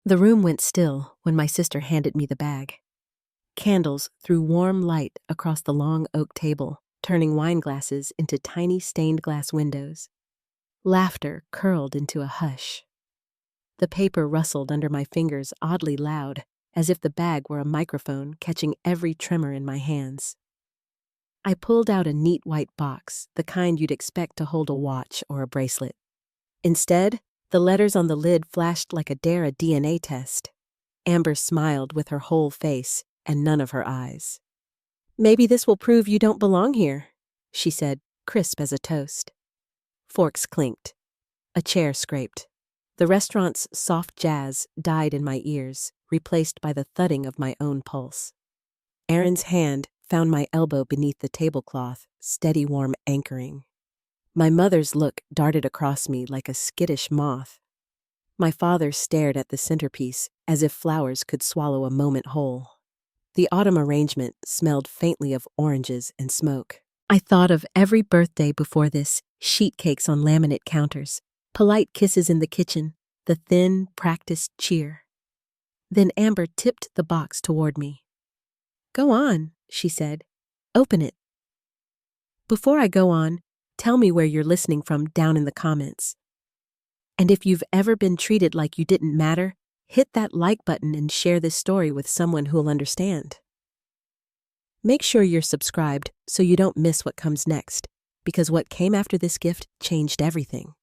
The room went still when my sister handed me the bag. Candles threw warm light across the long oak table, turning wine glasses into tiny stained glass windows. Laughter curled into a hush. The paper rustled under my fingers oddly loud, as if the bag were a microphone catching every tremor in my hands. I pulled out a neat white box, the kind you'd expect to hold a watch or a bracelet. Instead, the letters on the lid flashed like a DNA test. Amber smiled with her whole face and none of her eyes. "Maybe this will prove you don't belong here," she said, crisp as a toast. Forks clinked. A chair scraped. The restaurant's soft jazz died in my ears, replaced by the thudding of my own pulse. Aaron's hand found my elbow beneath the tablecloth, steady warm anchoring. My mother's look darted across me like a skittish moth. My father stared at the centerpiece as if flowers could swallow a moment whole. The autumn arrangement smelled faintly of oranges and smoke. I thought of every birthday before this, sheet cakes on laminate counters, polite kisses in the kitchen, the thin, practiced cheer. Then Amber tipped the box toward me. "Go on," she said. "Open it." Before I go on, tell me where you're listening from down in the comments. And if you've ever been treated like you didn't matter, hit that like button and share this story with someone who'll understand. Make sure you're subscribed so you don't miss what comes next, because what came after this gift changed everything.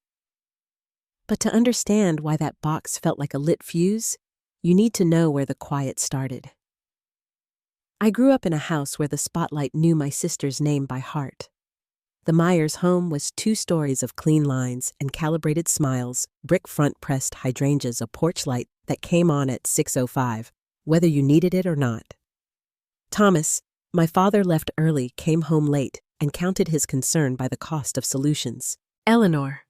But to understand why that box felt like a lit fuse, you need to know where the quiet started. I grew up in a house where the spotlight knew my sister's name by heart. The Myers home was 2 stories of clean lines and calibrated smiles, brick front-pressed hydrangeas, a porch light that came on at 6:05, whether you needed it or not. Thomas, my father left early, came home late, and counted his concern by the cost of solutions. Eleanor,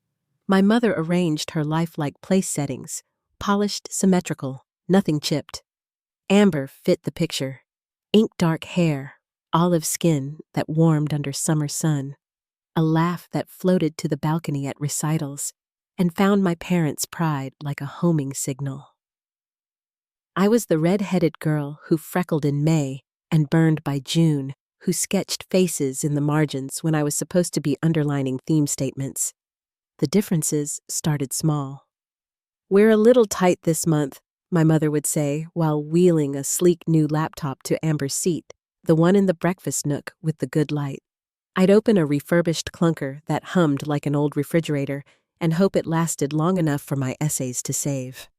my mother arranged her lifelike place settings, polished, symmetrical, nothing chipped. Amber fit the picture. Ink-dark hair, olive skin that warmed under summer sun, a laugh that floated to the balcony at recitals and found my parents' pride like a homing signal. I was the red-headed girl who freckled in May and burned by June, who sketched faces in the margins when I was supposed to be underlining theme statements. The differences started small. "We're a little tight this month," my mother would say while wheeling a sleek new laptop to Amber's seat, the one in the breakfast nook with the good light. I'd open a refurbished clunker that hummed like an old refrigerator and hope it lasted long enough for my essays to save.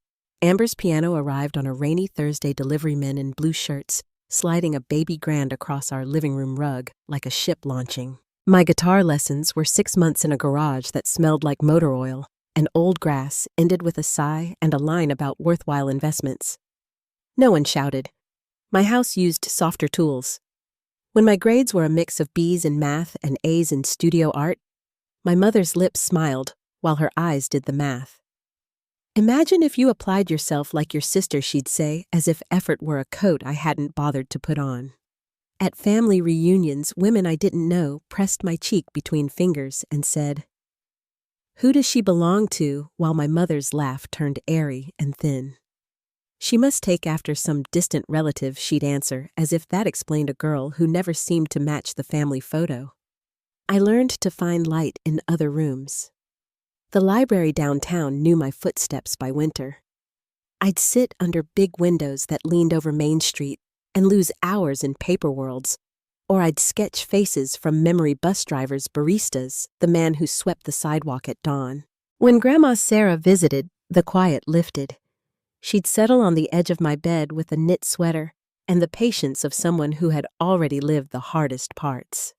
Amber's piano arrived on a rainy Thursday, deliverymen in blue shirts, sliding a baby grand across our living room rug like a ship launching. My guitar lessons were 6 months in a garage that smelled like motor oil, and old grass ended with a sigh and a line about worthwhile investments. No one shouted. My house used softer tools. When my grades were a mix of B's in math and A's in studio art, my mother's lips smiled while her eyes did the math. "Imagine if you applied yourself like your sister," she'd say, as if effort were a coat I hadn't bothered to put on. At family reunions, women I didn't know pressed my cheek between fingers and said, "Who does she belong to?" while my mother's laugh turned airy and thin. "She must take after some distant relative," she'd answer, as if that explained a girl who never seemed to match the family photo. I learned to find light in other rooms. The library downtown knew my footsteps by winter. I'd sit under big windows that leaned over Main Street and lose hours in paper worlds, or I'd sketch faces from memory bus drivers, baristas, the man who swept the sidewalk at dawn. When Grandma Sarah visited, the quiet lifted. She'd settle on the edge of my bed with a knit sweater and the patience of someone who had already lived the hardest parts.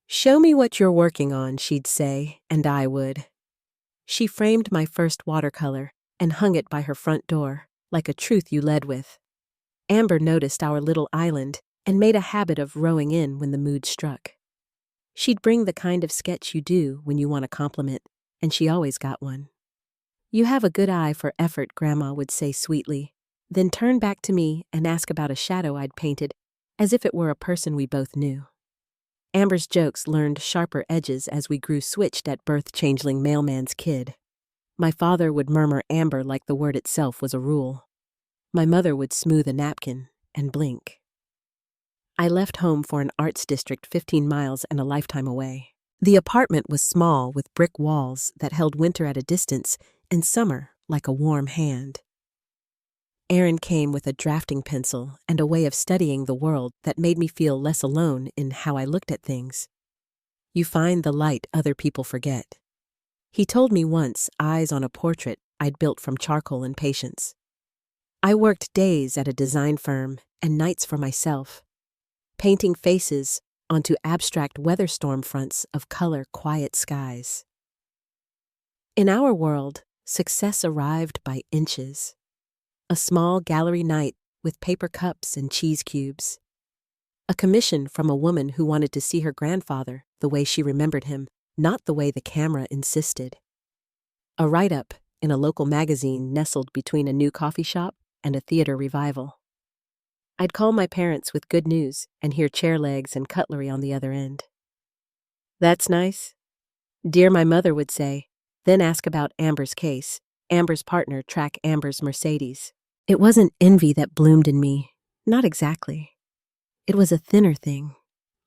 "Show me what you're working on," she'd say, and I would. She framed my first watercolor and hung it by her front door, like a truth you led with. Amber noticed our little island and made a habit of rowing in when the mood struck. She'd bring the kind of sketch you do when you want a compliment, and she always got one. "You have a good eye for effort," Grandma would say sweetly, then turn back to me and ask about a shadow I'd painted, as if it were a person we both knew. Amber's jokes learned sharper edges as we grew switched at birth changeling mailman's kid. My father would murmur amber like the word itself was a rule. My mother would smooth a napkin and blink. I left home for an arts district 15 miles and a lifetime away. The apartment was small with brick walls that held winter at a distance and summer like a warm hand. Aaron came with a drafting pencil and a way of studying the world that made me feel less alone in how I looked at things. You find the light other people forget. He told me once eyes on a portrait I'd built from charcoal and patience. I worked days at a design firm and nights for myself, painting faces onto abstract weather storm fronts of color quiet skies. In our world, success arrived by inches. A small gallery night with paper cups and cheese cubes. A commission from a woman who wanted to see her grandfather the way she remembered him, not the way the camera insisted. A write-up in a local magazine nestled between a new coffee shop and a theater revival. I'd call my parents with good news and hear chair legs and cutlery on the other end. "That's nice," dear my mother would say, then ask about Amber's case. Amber's partner track Amber's Mercedes. It wasn't envy that bloomed in me, not exactly. It was a thinner thing,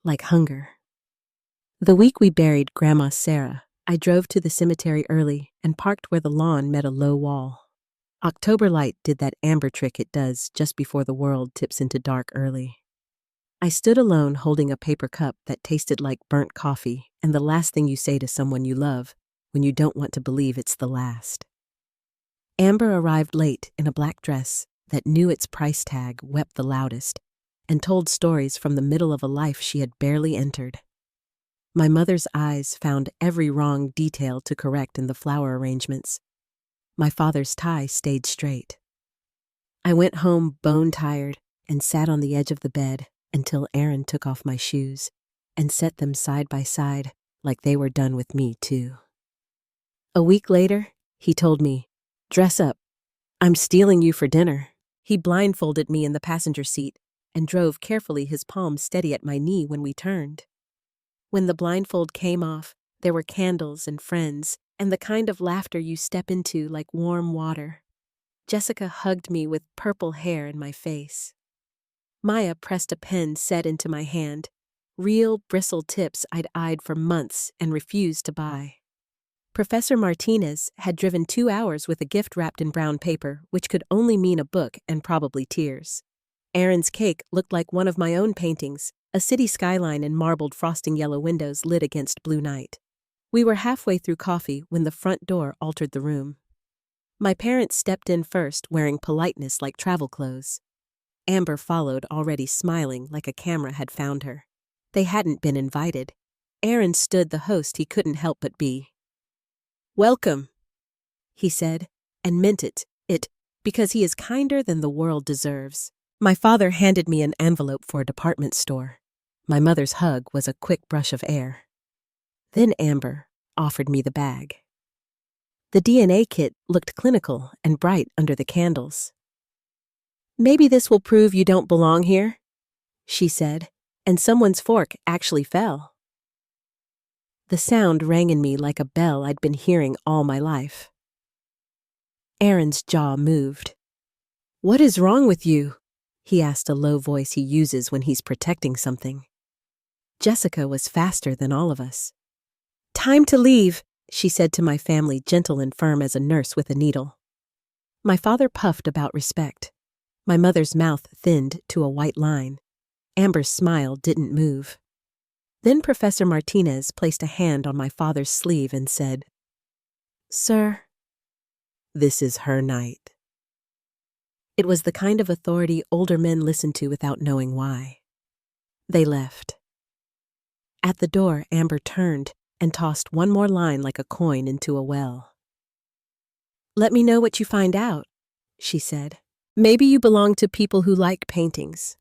like hunger. The week we buried Grandma Sarah, I drove to the cemetery early and parked where the lawn met a low wall. October light did that amber trick it does just before the world tips into dark early. I stood alone holding a paper cup that tasted like burnt coffee and the last thing you say to someone you love when you don't want to believe it's the last. Amber arrived late in a black dress that knew its price tag, wept the loudest, and told stories from the middle of a life she had barely entered. My mother's eyes found every wrong detail to correct in the flower arrangements. My father's tie stayed straight. I went home bone-tired and sat on the edge of the bed until Aaron took off my shoes and set them side by side like they were done with me too. A week later, he told me, "Dress up. I'm stealing you for dinner." He blindfolded me in the passenger seat and drove carefully, his palm steady at my knee when we turned. When the blindfold came off, there were candles and friends and the kind of laughter you step into like warm water. Jessica hugged me with purple hair in my face. Maya pressed a pen set into my hand, real bristle tips I'd eyed for months and refused to buy. Professor Martinez had driven 2 hours with a gift wrapped in brown paper, which could only mean a book and probably tears. Aaron's cake looked like one of my own paintings, a city skyline and marbled frosting yellow windows lit against blue night. We were halfway through coffee when the front door altered the room. My parents stepped in first, wearing politeness like travel clothes. Amber followed, already smiling like a camera had found her. They hadn't been invited. Aaron stood the host he couldn't help but be. "Welcome," he said, and meant it, because he is kinder than the world deserves. My father handed me an envelope for a department store. My mother's hug was a quick brush of air. Then Amber offered me the bag. The DNA kit looked clinical and bright under the candles. "Maybe this will prove you don't belong here," she said, and someone's fork actually fell. The sound rang in me like a bell I'd been hearing all my life. Aaron's jaw moved. "What is wrong with you?" he asked, a low voice he uses when he's protecting something. Jessica was faster than all of us. "Time to leave," she said to my family, gentle and firm as a nurse with a needle. My father puffed about respect. My mother's mouth thinned to a white line. Amber's smile didn't move. Then Professor Martinez placed a hand on my father's sleeve and said, "Sir, this is her night." It was the kind of authority older men listened to without knowing why. They left. At the door, Amber turned and tossed one more line like a coin into a well. "Let me know what you find out," she said. "Maybe you belong to people who like paintings."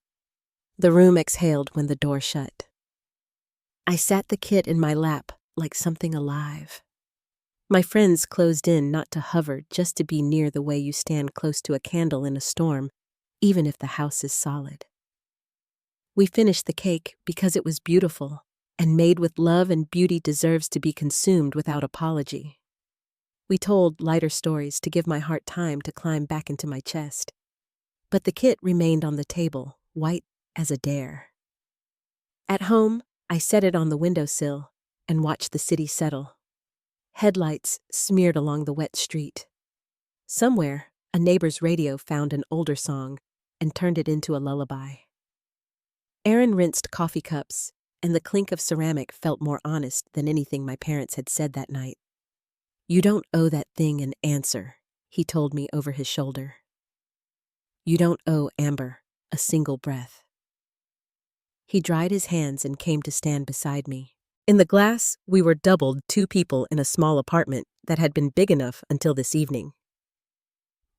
The room exhaled when the door shut. I sat the kit in my lap like something alive. My friends closed in, not to hover, just to be near, the way you stand close to a candle in a storm, even if the house is solid. We finished the cake because it was beautiful and made with love, and beauty deserves to be consumed without apology. We told lighter stories to give my heart time to climb back into my chest. But the kit remained on the table, white as a dare. At home, I set it on the windowsill and watched the city settle. Headlights smeared along the wet street. Somewhere, a neighbor's radio found an older song and turned it into a lullaby. Aaron rinsed coffee cups, and the clink of ceramic felt more honest than anything my parents had said that night. "You don't owe that thing an answer," he told me over his shoulder. "You don't owe Amber a single breath." He dried his hands and came to stand beside me. In the glass, we were doubled 2 people in a small apartment that had been big enough until this evening.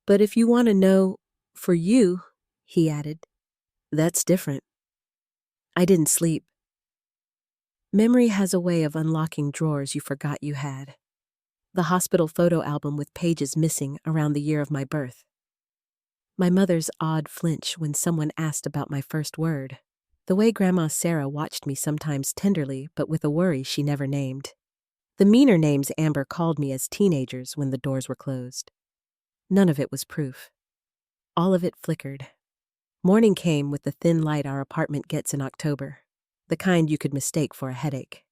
"But if you want to know, for you," he added, "that's different." I didn't sleep. Memory has a way of unlocking drawers you forgot you had. The hospital photo album with pages missing around the year of my birth. My mother's odd flinch when someone asked about my first word. The way Grandma Sarah watched me sometimes tenderly but with a worry she never named. The meaner names Amber called me as teenagers when the doors were closed. None of it was proof. All of it flickered. Morning came with the thin light our apartment gets in October, the kind you could mistake for a headache.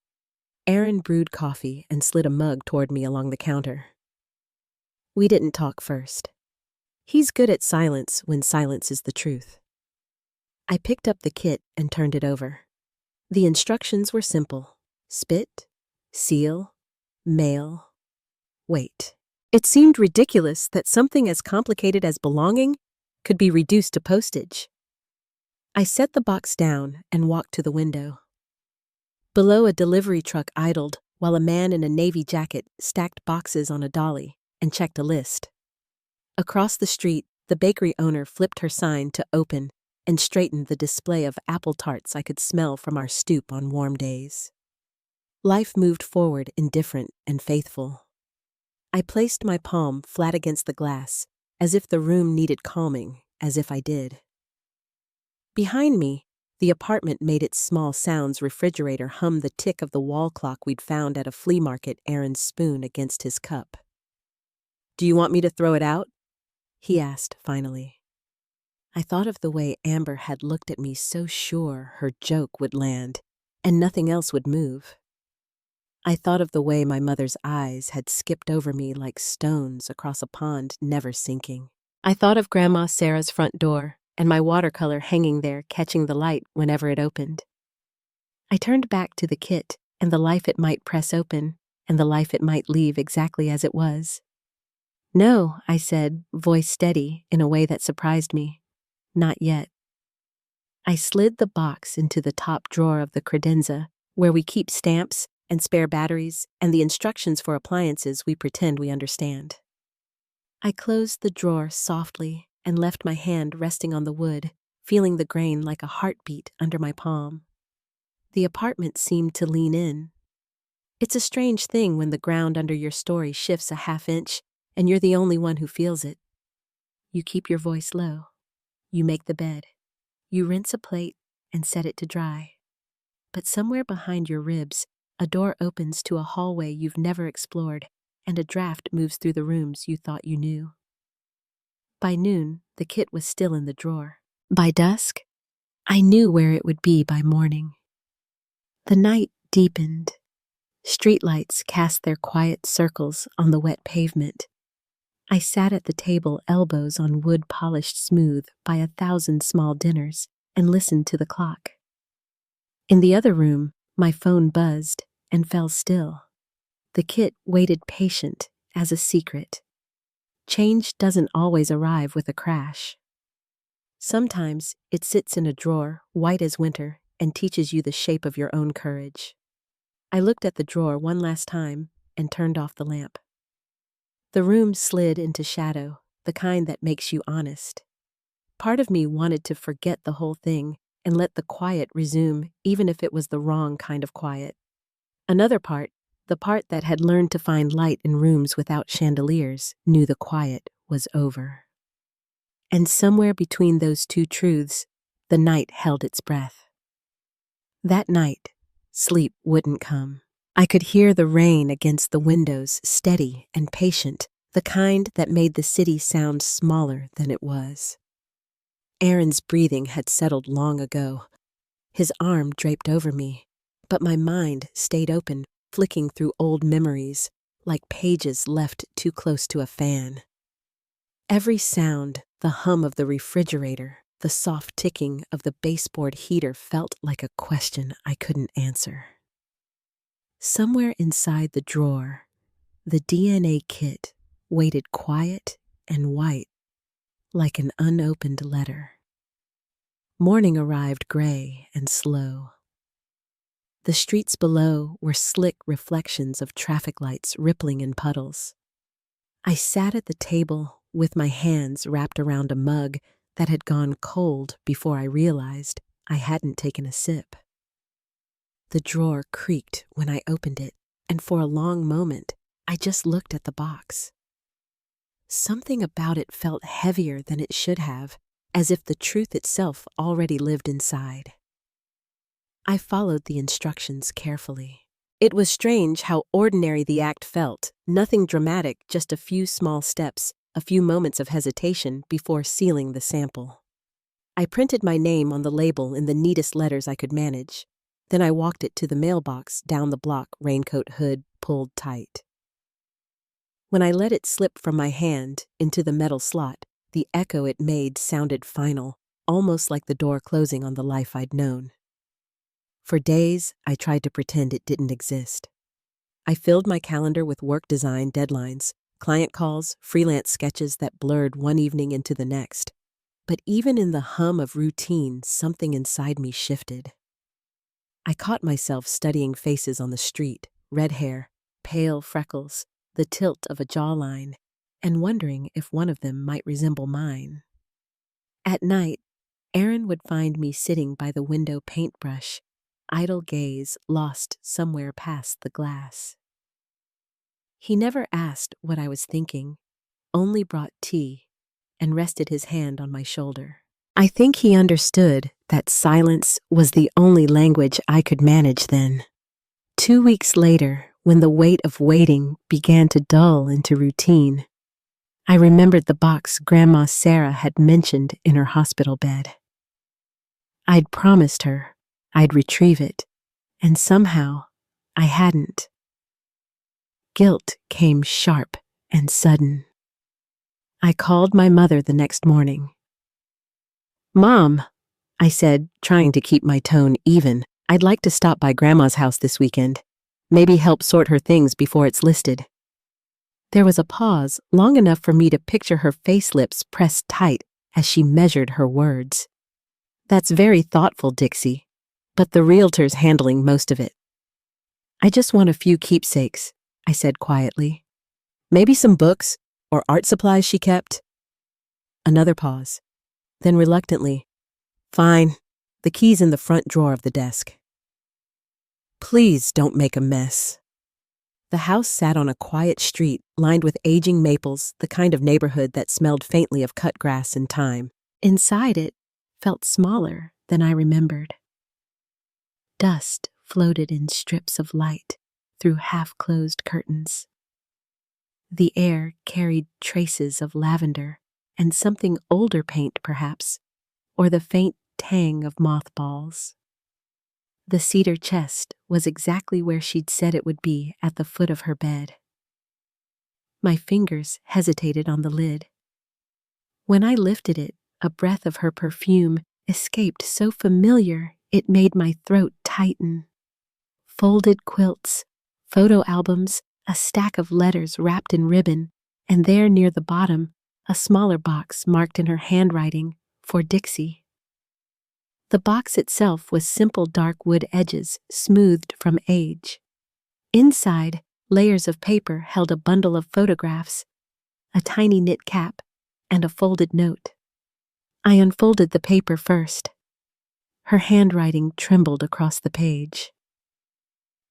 Aaron brewed coffee and slid a mug toward me along the counter. We didn't talk first. He's good at silence when silence is the truth. I picked up the kit and turned it over. The instructions were simple: spit, seal, mail, wait. It seemed ridiculous that something as complicated as belonging could be reduced to postage. I set the box down and walked to the window. Below, a delivery truck idled while a man in a navy jacket stacked boxes on a dolly and checked a list. Across the street, the bakery owner flipped her sign to open and straightened the display of apple tarts I could smell from our stoop on warm days. Life moved forward indifferent and faithful. I placed my palm flat against the glass, as if the room needed calming, as if I did. Behind me, the apartment made its small sounds refrigerator hum the tick of the wall clock we'd found at a flea market. Aaron's spoon against his cup. "Do you want me to throw it out?" he asked finally. I thought of the way Amber had looked at me, so sure her joke would land and nothing else would move. I thought of the way my mother's eyes had skipped over me like stones across a pond never sinking. I thought of Grandma Sarah's front door and my watercolor hanging there catching the light whenever it opened. I turned back to the kit and the life it might press open and the life it might leave exactly as it was. "No," I said, voice steady in a way that surprised me. "Not yet." I slid the box into the top drawer of the credenza, where we keep stamps and spare batteries and the instructions for appliances we pretend we understand. I closed the drawer softly and left my hand resting on the wood, feeling the grain like a heartbeat under my palm. The apartment seemed to lean in. It's a strange thing when the ground under your story shifts a half inch and you're the only one who feels it. You keep your voice low. You make the bed. You rinse a plate and set it to dry. But somewhere behind your ribs, a door opens to a hallway you've never explored, and a draft moves through the rooms you thought you knew. By noon, the kit was still in the drawer. By dusk, I knew where it would be by morning. The night deepened. Streetlights cast their quiet circles on the wet pavement. I sat at the table, elbows on wood polished smooth by 1,000 small dinners, and listened to the clock. In the other room, my phone buzzed and fell still. The kit waited patient as a secret. Change doesn't always arrive with a crash. Sometimes it sits in a drawer, white as winter, and teaches you the shape of your own courage. I looked at the drawer one last time and turned off the lamp. The room slid into shadow, the kind that makes you honest. Part of me wanted to forget the whole thing and let the quiet resume, even if it was the wrong kind of quiet. Another part, the part that had learned to find light in rooms without chandeliers, knew the quiet was over. And somewhere between those two truths, the night held its breath. That night, sleep wouldn't come. I could hear the rain against the windows, steady and patient, the kind that made the city sound smaller than it was. Aaron's breathing had settled long ago. His arm draped over me, but my mind stayed open, flicking through old memories, like pages left too close to a fan. Every sound, the hum of the refrigerator, the soft ticking of the baseboard heater felt like a question I couldn't answer. Somewhere inside the drawer, the DNA kit waited quiet and white, like an unopened letter. Morning arrived gray and slow. The streets below were slick reflections of traffic lights rippling in puddles. I sat at the table with my hands wrapped around a mug that had gone cold before I realized I hadn't taken a sip. The drawer creaked when I opened it, and for a long moment, I just looked at the box. Something about it felt heavier than it should have, as if the truth itself already lived inside. I followed the instructions carefully. It was strange how ordinary the act felt, nothing dramatic, just a few small steps, a few moments of hesitation before sealing the sample. I printed my name on the label in the neatest letters I could manage. Then I walked it to the mailbox down the block, raincoat hood pulled tight. When I let it slip from my hand into the metal slot, the echo it made sounded final, almost like the door closing on the life I'd known. For days, I tried to pretend it didn't exist. I filled my calendar with work design deadlines, client calls, freelance sketches that blurred one evening into the next. But even in the hum of routine, something inside me shifted. I caught myself studying faces on the street, red hair, pale freckles, the tilt of a jawline, and wondering if one of them might resemble mine. At night, Aaron would find me sitting by the window paintbrush, idle gaze lost somewhere past the glass. He never asked what I was thinking, only brought tea and rested his hand on my shoulder. I think he understood that silence was the only language I could manage then. 2 weeks later, when the weight of waiting began to dull into routine, I remembered the box Grandma Sarah had mentioned in her hospital bed. I'd promised her I'd retrieve it, and somehow I hadn't. Guilt came sharp and sudden. I called my mother the next morning. "Mom," I said, trying to keep my tone even, "I'd like to stop by Grandma's house this weekend. Maybe help sort her things before it's listed." There was a pause, long enough for me to picture her face lips pressed tight as she measured her words. "That's very thoughtful, Dixie, but the realtor's handling most of it." "I just want a few keepsakes," I said quietly. "Maybe some books or art supplies she kept." Another pause. Then reluctantly, "Fine, the key's in the front drawer of the desk." "Please don't make a mess." The house sat on a quiet street lined with aging maples, the kind of neighborhood that smelled faintly of cut grass and time. Inside it felt smaller than I remembered. Dust floated in strips of light through half-closed curtains. The air carried traces of lavender and something older paint, perhaps, or the faint tang of mothballs. The cedar chest was exactly where she'd said it would be, at the foot of her bed. My fingers hesitated on the lid. When I lifted it, a breath of her perfume escaped so familiar it made my throat tighten. Folded quilts, photo albums, a stack of letters wrapped in ribbon, and there near the bottom, a smaller box marked in her handwriting, "For Dixie." The box itself was simple dark wood edges, smoothed from age. Inside, layers of paper held a bundle of photographs, a tiny knit cap, and a folded note. I unfolded the paper first. Her handwriting trembled across the page.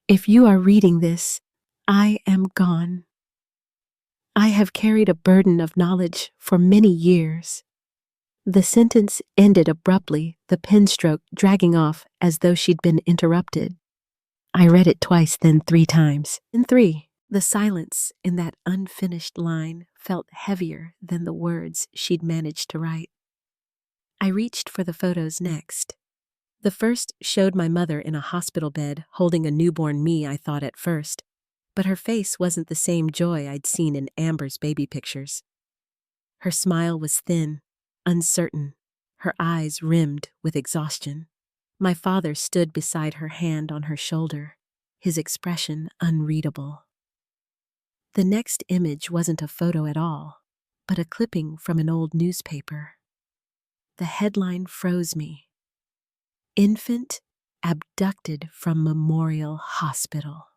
"If you are reading this, I am gone. I have carried a burden of knowledge for many years." The sentence ended abruptly, the pen stroke dragging off as though she'd been interrupted. I read it twice, then 3 times. In 3, the silence in that unfinished line felt heavier than the words she'd managed to write. I reached for the photos next. The first showed my mother in a hospital bed holding a newborn me, I thought at first, but her face wasn't the same joy I'd seen in Amber's baby pictures. Her smile was thin, uncertain, her eyes rimmed with exhaustion. My father stood beside her, hand on her shoulder, his expression unreadable. The next image wasn't a photo at all, but a clipping from an old newspaper. The headline froze me. Infant abducted from Memorial Hospital.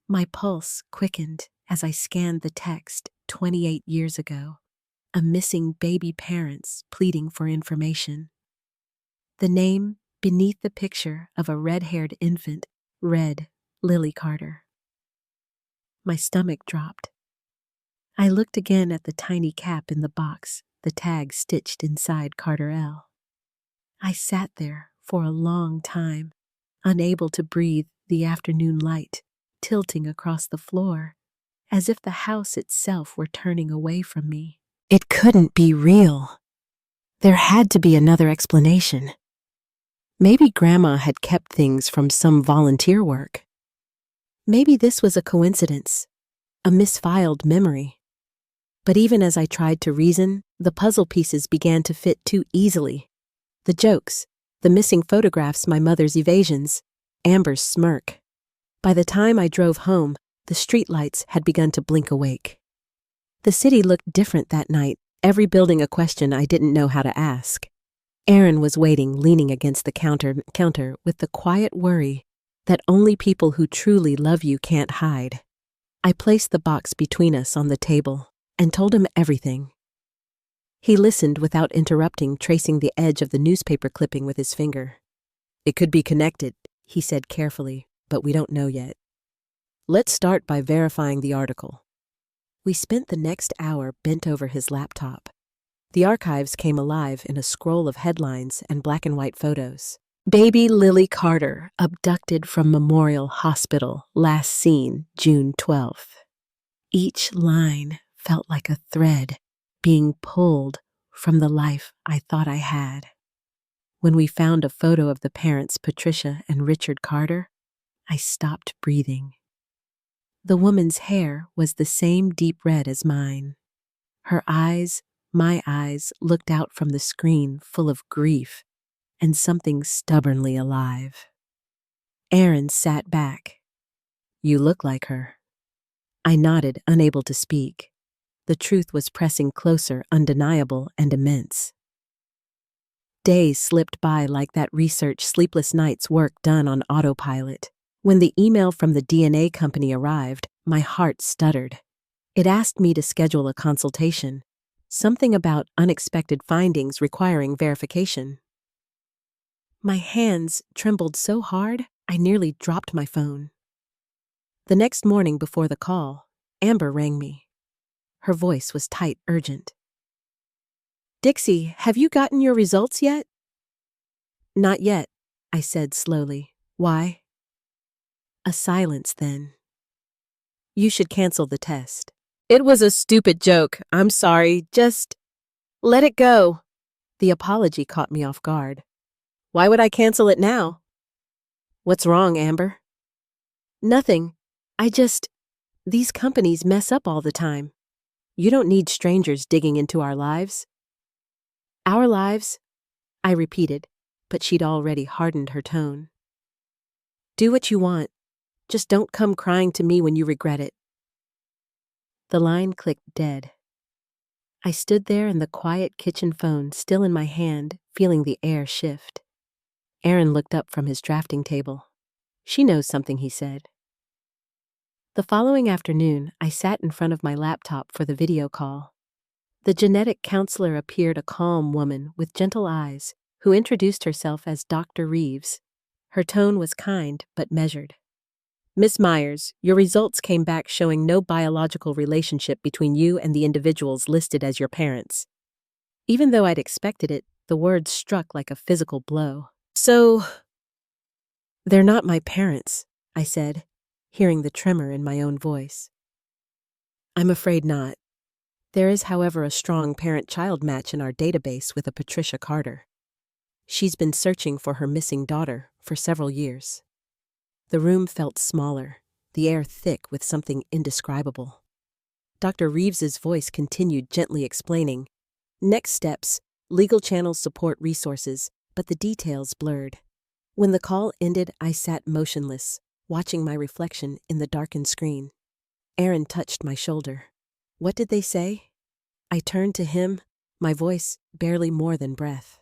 My pulse quickened as I scanned the text. 28 years ago, a missing baby parents pleading for information. The name beneath the picture of a red-haired infant read Lily Carter. My stomach dropped. I looked again at the tiny cap in the box, the tag stitched inside Carter L. I sat there for a long time, unable to breathe, the afternoon light tilting across the floor, as if the house itself were turning away from me. It couldn't be real. There had to be another explanation. Maybe Grandma had kept things from some volunteer work. Maybe this was a coincidence, a misfiled memory. But even as I tried to reason, the puzzle pieces began to fit too easily. The jokes, the missing photographs, my mother's evasions, Amber's smirk. By the time I drove home, the streetlights had begun to blink awake. The city looked different that night, every building a question I didn't know how to ask. Aaron was waiting, leaning against the counter with the quiet worry that only people who truly love you can't hide. I placed the box between us on the table and told him everything. He listened without interrupting, tracing the edge of the newspaper clipping with his finger. "It could be connected," he said carefully, "but we don't know yet. Let's start by verifying the article." We spent the next hour bent over his laptop. The archives came alive in a scroll of headlines and black and white photos. Baby Lily Carter abducted from Memorial Hospital, last seen June 12th. Each line felt like a thread being pulled from the life I thought I had. When we found a photo of the parents, Patricia and Richard Carter, I stopped breathing. The woman's hair was the same deep red as mine. Her eyes, my eyes, looked out from the screen full of grief and something stubbornly alive. Aaron sat back. "You look like her." I nodded, unable to speak. The truth was pressing closer, undeniable and immense. Days slipped by like that research, sleepless nights, work done on autopilot. When the email from the DNA company arrived, my heart stuttered. It asked me to schedule a consultation, something about unexpected findings requiring verification. My hands trembled so hard, I nearly dropped my phone. The next morning before the call, Amber rang me. Her voice was tight, urgent. "Dixie, have you gotten your results yet?" "Not yet," I said slowly. "Why?" A silence then. "You should cancel the test." "It was a stupid joke. I'm sorry. Just let it go." The apology caught me off guard. "Why would I cancel it now?" "What's wrong, Amber?" "Nothing. These companies mess up all the time. You don't need strangers digging into our lives." "Our lives?" I repeated, but she'd already hardened her tone. "Do what you want. Just don't come crying to me when you regret it." The line clicked dead. I stood there in the quiet kitchen phone, still in my hand, feeling the air shift. Aaron looked up from his drafting table. "She knows something," he said. The following afternoon, I sat in front of my laptop for the video call. The genetic counselor appeared, a calm woman with gentle eyes, who introduced herself as Dr. Reeves. Her tone was kind but measured. "Miss Myers, your results came back showing no biological relationship between you and the individuals listed as your parents." Even though I'd expected it, the words struck like a physical blow. "So "They're not my parents," I said, hearing the tremor in my own voice. "I'm afraid not. There is, however, a strong parent-child match in our database with a Patricia Carter. She's been searching for her missing daughter for several years." The room felt smaller, the air thick with something indescribable. Dr. Reeves's voice continued, gently explaining, "Next steps, legal channels, support resources," but the details blurred. When the call ended, I sat motionless, watching my reflection in the darkened screen. Aaron touched my shoulder. "What did they say?" I turned to him, my voice barely more than breath.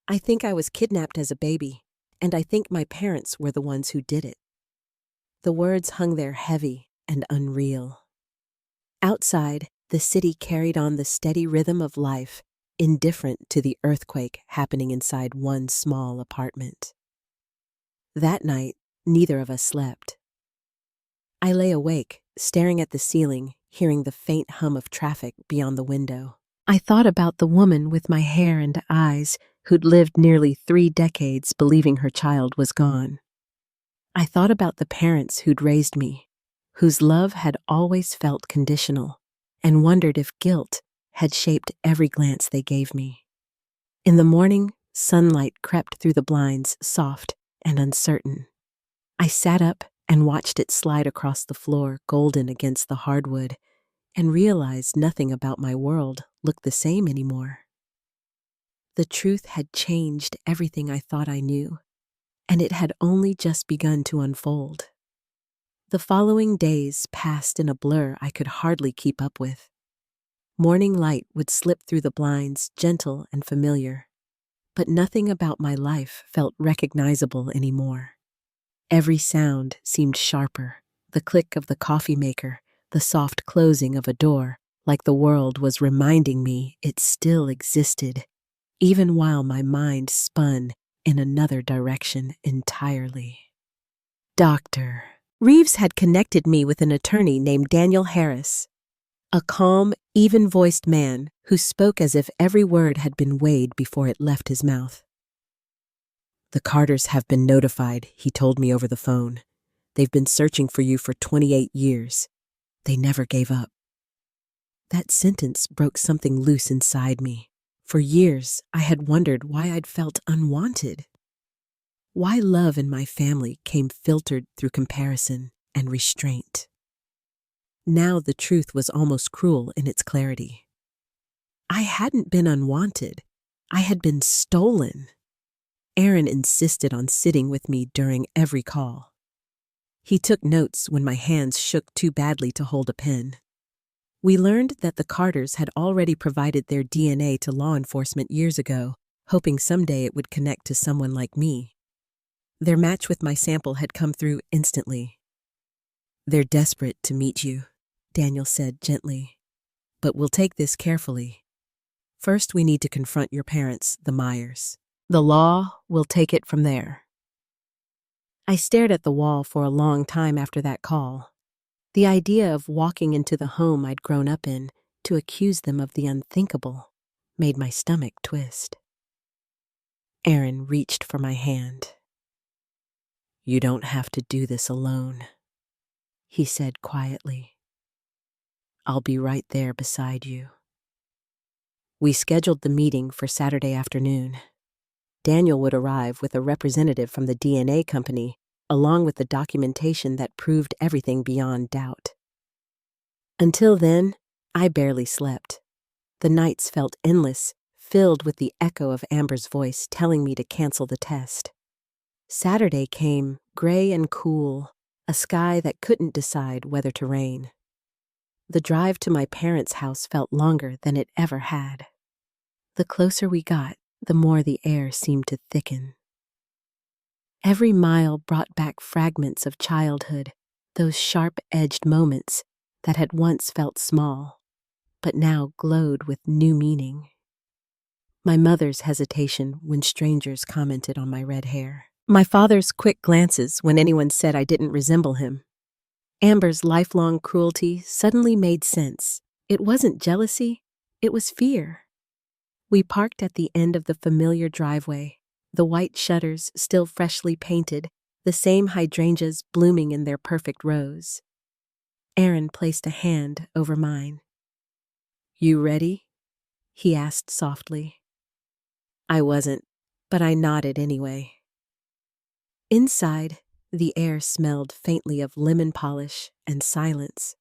"I think I was kidnapped as a baby, and I think my parents were the ones who did it." The words hung there heavy and unreal. Outside, the city carried on the steady rhythm of life, indifferent to the earthquake happening inside one small apartment. That night, neither of us slept. I lay awake, staring at the ceiling, hearing the faint hum of traffic beyond the window. I thought about the woman with my hair and eyes who'd lived nearly 3 decades believing her child was gone. I thought about the parents who'd raised me, whose love had always felt conditional, and wondered if guilt had shaped every glance they gave me. In the morning, sunlight crept through the blinds, soft and uncertain. I sat up and watched it slide across the floor, golden against the hardwood, and realized nothing about my world looked the same anymore. The truth had changed everything I thought I knew, and it had only just begun to unfold. The following days passed in a blur I could hardly keep up with. Morning light would slip through the blinds, gentle and familiar, but nothing about my life felt recognizable anymore. Every sound seemed sharper, the click of the coffee maker, the soft closing of a door, like the world was reminding me it still existed, even while my mind spun in another direction entirely. Dr. Reeves had connected me with an attorney named Daniel Harris, a calm, even-voiced man who spoke as if every word had been weighed before it left his mouth. "The Carters have been notified," he told me over the phone. "They've been searching for you for 28 years. They never gave up." That sentence broke something loose inside me. For years, I had wondered why I'd felt unwanted. Why love in my family came filtered through comparison and restraint. Now the truth was almost cruel in its clarity. I hadn't been unwanted. I had been stolen. Aaron insisted on sitting with me during every call. He took notes when my hands shook too badly to hold a pen. We learned that the Carters had already provided their DNA to law enforcement years ago, hoping someday it would connect to someone like me. Their match with my sample had come through instantly. "They're desperate to meet you," Daniel said gently. "But we'll take this carefully. First, we need to confront your parents, the Myers. The law will take it from there." I stared at the wall for a long time after that call. The idea of walking into the home I'd grown up in to accuse them of the unthinkable made my stomach twist. Aaron reached for my hand. "You don't have to do this alone," he said quietly. "I'll be right there beside you." We scheduled the meeting for Saturday afternoon. Daniel would arrive with a representative from the DNA company, along with the documentation that proved everything beyond doubt. Until then, I barely slept. The nights felt endless, filled with the echo of Amber's voice telling me to cancel the test. Saturday came, gray and cool, a sky that couldn't decide whether to rain. The drive to my parents' house felt longer than it ever had. The closer we got, the more the air seemed to thicken. Every mile brought back fragments of childhood, those sharp-edged moments that had once felt small, but now glowed with new meaning. My mother's hesitation when strangers commented on my red hair. My father's quick glances when anyone said I didn't resemble him. Amber's lifelong cruelty suddenly made sense. It wasn't jealousy, it was fear. We parked at the end of the familiar driveway, the white shutters still freshly painted the same hydrangeas blooming in their perfect rows. Aaron placed a hand over mine. "You ready?" he asked softly. I wasn't, but I nodded anyway. Inside, the air smelled faintly of lemon polish and silence.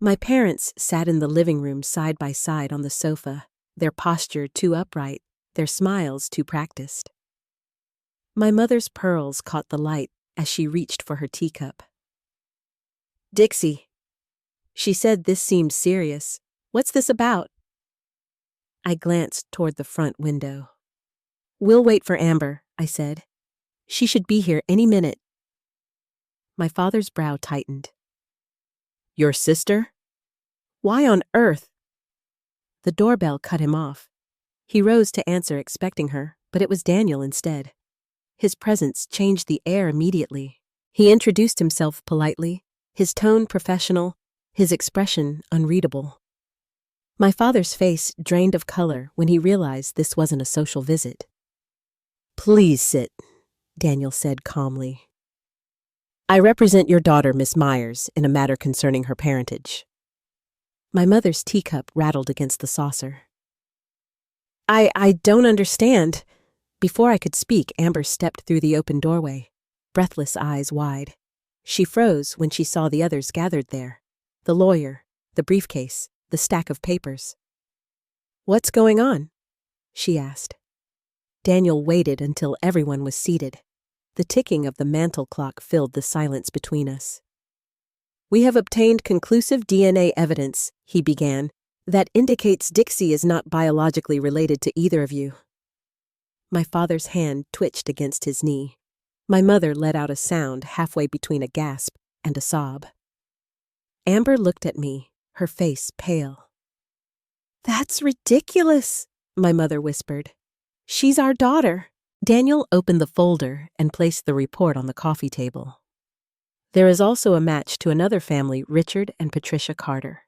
My parents sat in the living room side by side on the sofa, their posture too upright, their smiles too practiced. My mother's pearls caught the light as she reached for her teacup. "Dixie," she said, "this seems serious. What's this about?" I glanced toward the front window. "We'll wait for Amber," I said. "She should be here any minute." My father's brow tightened. "Your sister? Why on earth?" The doorbell cut him off. He rose to answer, expecting her, but it was Daniel instead. His presence changed the air immediately. He introduced himself politely, his tone professional, his expression unreadable. My father's face drained of color when he realized this wasn't a social visit. "Please sit," Daniel said calmly. "I represent your daughter, Miss Myers, in a matter concerning her parentage." My mother's teacup rattled against the saucer. I don't understand." Before I could speak, Amber stepped through the open doorway, breathless eyes wide. She froze when she saw the others gathered there. The lawyer, the briefcase, the stack of papers. "What's going on?" she asked. Daniel waited until everyone was seated. The ticking of the mantel clock filled the silence between us. "We have obtained conclusive DNA evidence," he began, "that indicates Dixie is not biologically related to either of you." My father's hand twitched against his knee. My mother let out a sound halfway between a gasp and a sob. Amber looked at me, her face pale. "That's ridiculous," my mother whispered. "She's our daughter." Daniel opened the folder and placed the report on the coffee table. "There is also a match to another family, Richard and Patricia Carter.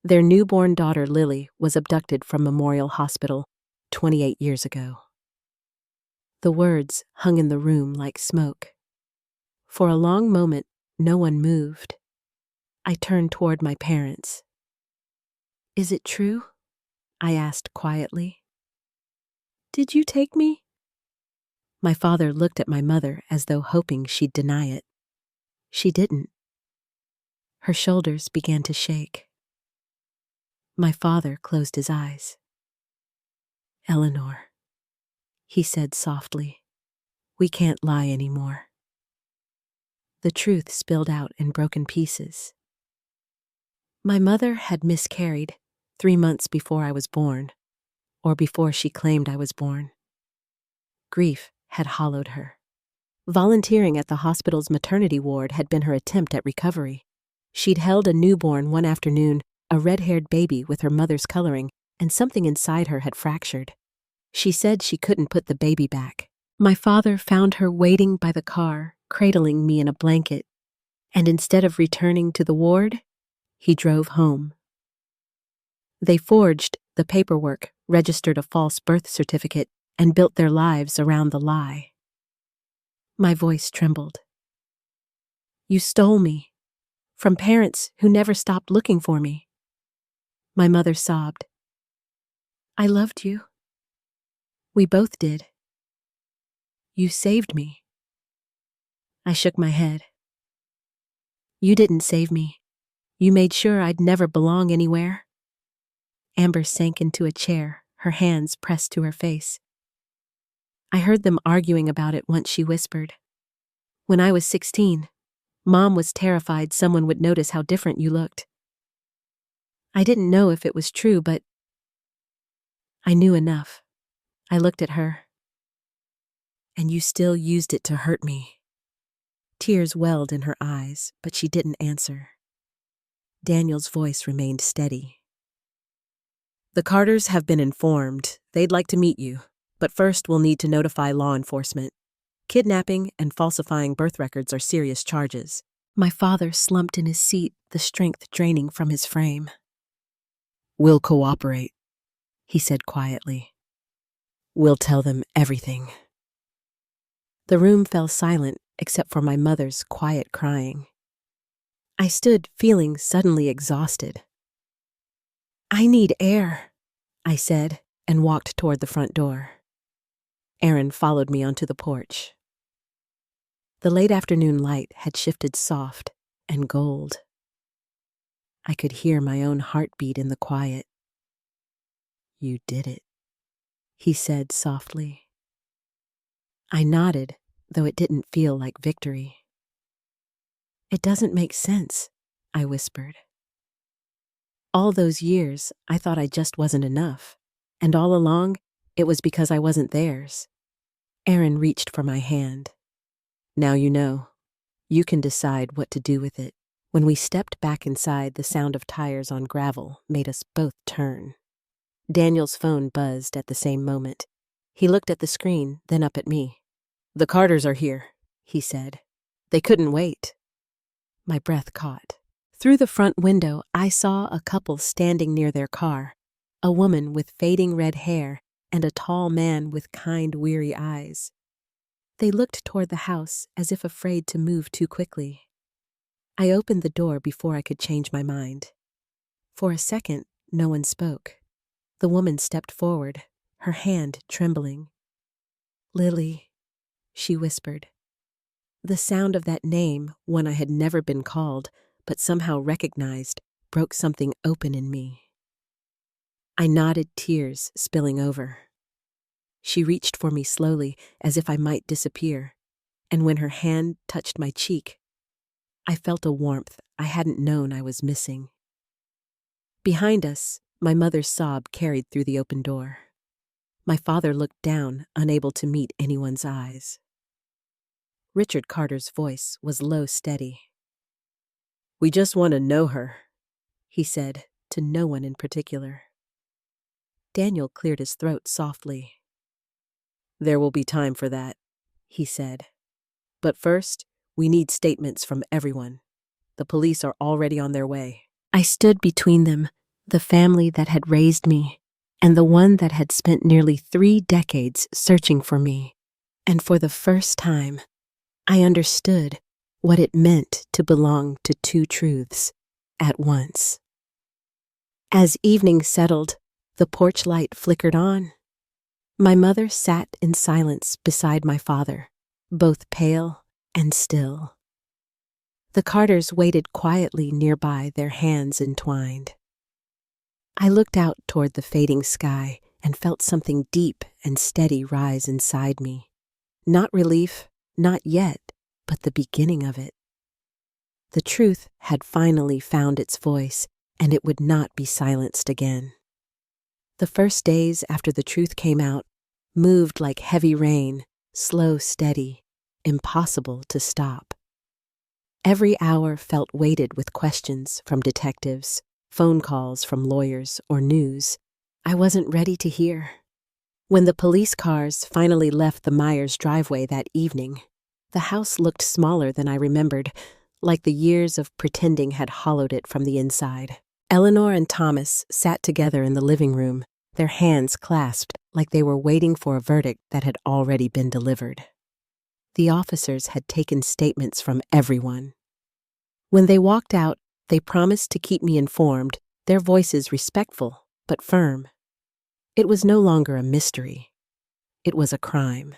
Their newborn daughter, Lily, was abducted from Memorial Hospital 28 years ago." The words hung in the room like smoke. For a long moment, no one moved. I turned toward my parents. "Is it true?" I asked quietly. "Did you take me?" My father looked at my mother as though hoping she'd deny it. She didn't. Her shoulders began to shake. My father closed his eyes. "Eleanor," he said softly, "we can't lie anymore." The truth spilled out in broken pieces. My mother had miscarried 3 months before I was born, or before she claimed I was born. Grief had hollowed her. Volunteering at the hospital's maternity ward had been her attempt at recovery. She'd held a newborn one afternoon, a red-haired baby with her mother's coloring, and something inside her had fractured. She said she couldn't put the baby back. My father found her waiting by the car, cradling me in a blanket, and instead of returning to the ward, he drove home. They forged the paperwork, registered a false birth certificate, and built their lives around the lie. My voice trembled. "You stole me from parents who never stopped looking for me." My mother sobbed. "I loved you. We both did. You saved me." I shook my head. "You didn't save me. You made sure I'd never belong anywhere." Amber sank into a chair, her hands pressed to her face. I heard them arguing about it once. She whispered, "When I was 16, Mom was terrified someone would notice how different you looked." I didn't know if it was true, but I knew enough. I looked at her. "And you still used it to hurt me." Tears welled in her eyes, but she didn't answer. Daniel's voice remained steady. "The Carters have been informed. They'd like to meet you, but first we'll need to notify law enforcement. Kidnapping and falsifying birth records are serious charges." My father slumped in his seat, the strength draining from his frame. "We'll cooperate," he said quietly. "We'll tell them everything." The room fell silent except for my mother's quiet crying. I stood feeling suddenly exhausted. "I need air," I said, and walked toward the front door. Aaron followed me onto the porch. The late afternoon light had shifted soft and gold. I could hear my own heartbeat in the quiet. "You did it," he said softly. I nodded, though it didn't feel like victory. "It doesn't make sense," I whispered. All those years, I thought I just wasn't enough, and all along, it was because I wasn't theirs. Aaron reached for my hand. "Now you know. You can decide what to do with it." When we stepped back inside, the sound of tires on gravel made us both turn. Daniel's phone buzzed at the same moment. He looked at the screen, then up at me. "The Carters are here," he said. "They couldn't wait." My breath caught. Through the front window, I saw a couple standing near their car, a woman with fading red hair and a tall man with kind, weary eyes. They looked toward the house as if afraid to move too quickly. I opened the door before I could change my mind. For a second, no one spoke. The woman stepped forward, her hand trembling. "Lily," she whispered. The sound of that name, one I had never been called, but somehow recognized, broke something open in me. I nodded, tears spilling over. She reached for me slowly, as if I might disappear, and when her hand touched my cheek, I felt a warmth I hadn't known I was missing. Behind us, my mother's sob carried through the open door. My father looked down, unable to meet anyone's eyes. Richard Carter's voice was low, steady. "We just want to know her," he said, to no one in particular. Daniel cleared his throat softly. "There will be time for that," he said. "But first, we need statements from everyone. The police are already on their way." I stood between them, the family that had raised me, and the one that had spent nearly 3 decades searching for me. And for the first time, I understood what it meant to belong to 2 truths at once. As evening settled, the porch light flickered on. My mother sat in silence beside my father, both pale and still. The Carters waited quietly nearby, their hands entwined. I looked out toward the fading sky and felt something deep and steady rise inside me. Not relief, not yet, but the beginning of it. The truth had finally found its voice, and it would not be silenced again. The first days after the truth came out moved like heavy rain, slow, steady, impossible to stop. Every hour felt weighted with questions from detectives, phone calls from lawyers, or news I wasn't ready to hear. When the police cars finally left the Myers driveway that evening, the house looked smaller than I remembered, like the years of pretending had hollowed it from the inside. Eleanor and Thomas sat together in the living room, their hands clasped like they were waiting for a verdict that had already been delivered. The officers had taken statements from everyone. When they walked out, they promised to keep me informed, their voices respectful but firm. It was no longer a mystery. It was a crime.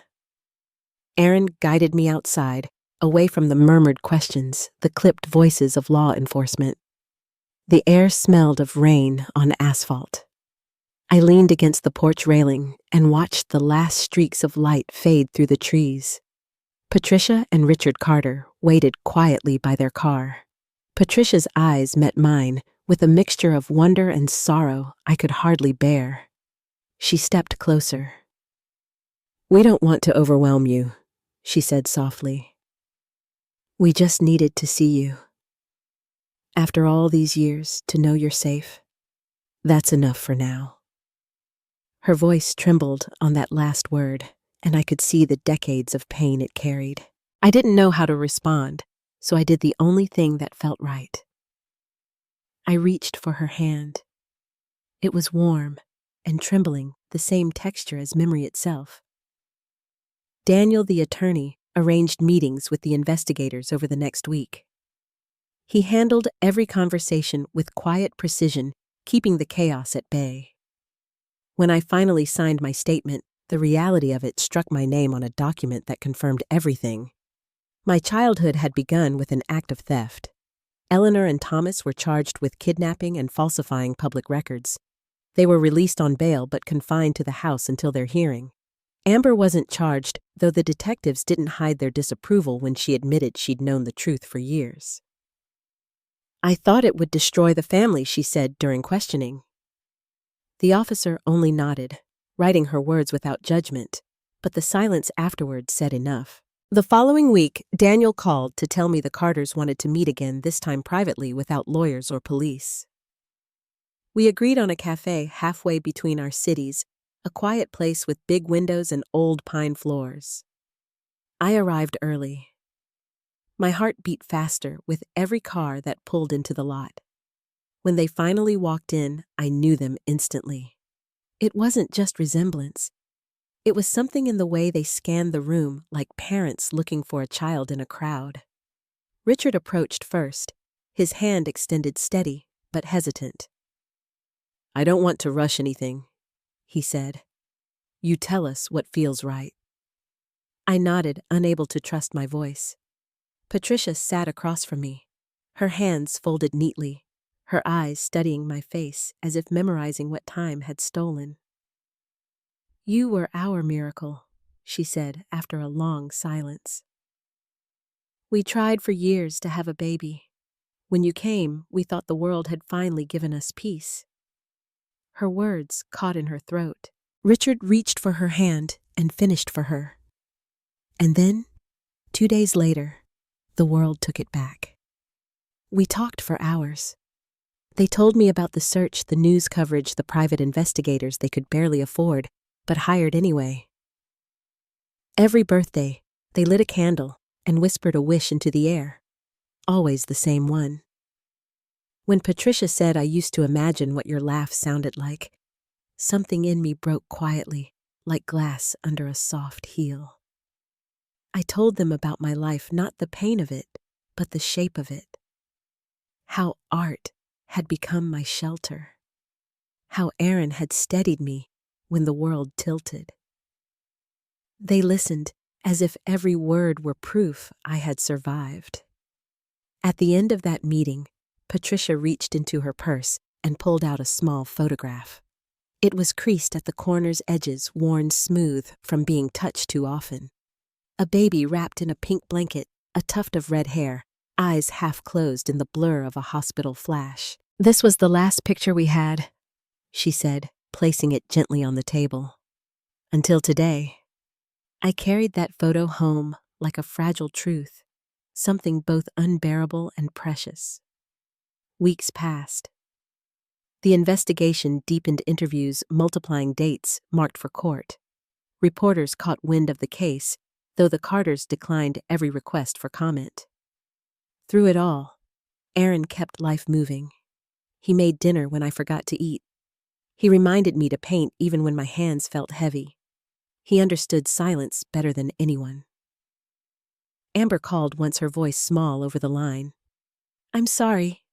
Aaron guided me outside, away from the murmured questions, the clipped voices of law enforcement. The air smelled of rain on asphalt. I leaned against the porch railing and watched the last streaks of light fade through the trees. Patricia and Richard Carter waited quietly by their car. Patricia's eyes met mine with a mixture of wonder and sorrow I could hardly bear. She stepped closer. "We don't want to overwhelm you," she said softly. "We just needed to see you. After all these years, to know you're safe, that's enough for now." Her voice trembled on that last word, and I could see the decades of pain it carried. I didn't know how to respond, so I did the only thing that felt right. I reached for her hand. It was warm and trembling, the same texture as memory itself. Daniel, the attorney, arranged meetings with the investigators over the next week. He handled every conversation with quiet precision, keeping the chaos at bay. When I finally signed my statement, the reality of it struck my name on a document that confirmed everything. My childhood had begun with an act of theft. Eleanor and Thomas were charged with kidnapping and falsifying public records. They were released on bail but confined to the house until their hearing. Amber wasn't charged, though the detectives didn't hide their disapproval when she admitted she'd known the truth for years. "I thought it would destroy the family," she said during questioning. The officer only nodded, writing her words without judgment, but the silence afterward said enough. The following week, Daniel called to tell me the Carters wanted to meet again, this time privately without lawyers or police. We agreed on a cafe halfway between our cities, a quiet place with big windows and old pine floors. I arrived early. My heart beat faster with every car that pulled into the lot. When they finally walked in, I knew them instantly. It wasn't just resemblance. It was something in the way they scanned the room, like parents looking for a child in a crowd. Richard approached first, his hand extended steady, but hesitant. "I don't want to rush anything," he said. "You tell us what feels right." I nodded, unable to trust my voice. Patricia sat across from me, her hands folded neatly, her eyes studying my face as if memorizing what time had stolen. "You were our miracle," she said after a long silence. "We tried for years to have a baby. When you came, we thought the world had finally given us peace." Her words caught in her throat. Richard reached for her hand and finished for her. And then, 2 days later, the world took it back. We talked for hours. They told me about the search, the news coverage, the private investigators they could barely afford, but hired anyway. Every birthday, they lit a candle and whispered a wish into the air. Always the same one. When Patricia said I used to imagine what your laugh sounded like, something in me broke quietly, like glass under a soft heel. I told them about my life, not the pain of it, but the shape of it. How art had become my shelter. How Aaron had steadied me when the world tilted. They listened as if every word were proof I had survived. At the end of that meeting, Patricia reached into her purse and pulled out a small photograph. It was creased at the corner's edges, worn smooth from being touched too often. A baby wrapped in a pink blanket, a tuft of red hair, eyes half closed in the blur of a hospital flash. "This was the last picture we had," she said, placing it gently on the table. "Until today." I carried that photo home like a fragile truth, something both unbearable and precious. Weeks passed. The investigation deepened, interviews, multiplying dates marked for court. Reporters caught wind of the case, though the Carters declined every request for comment. Through it all, Aaron kept life moving. He made dinner when I forgot to eat. He reminded me to paint even when my hands felt heavy. He understood silence better than anyone. Amber called once, her voice small over the line. "I'm sorry,"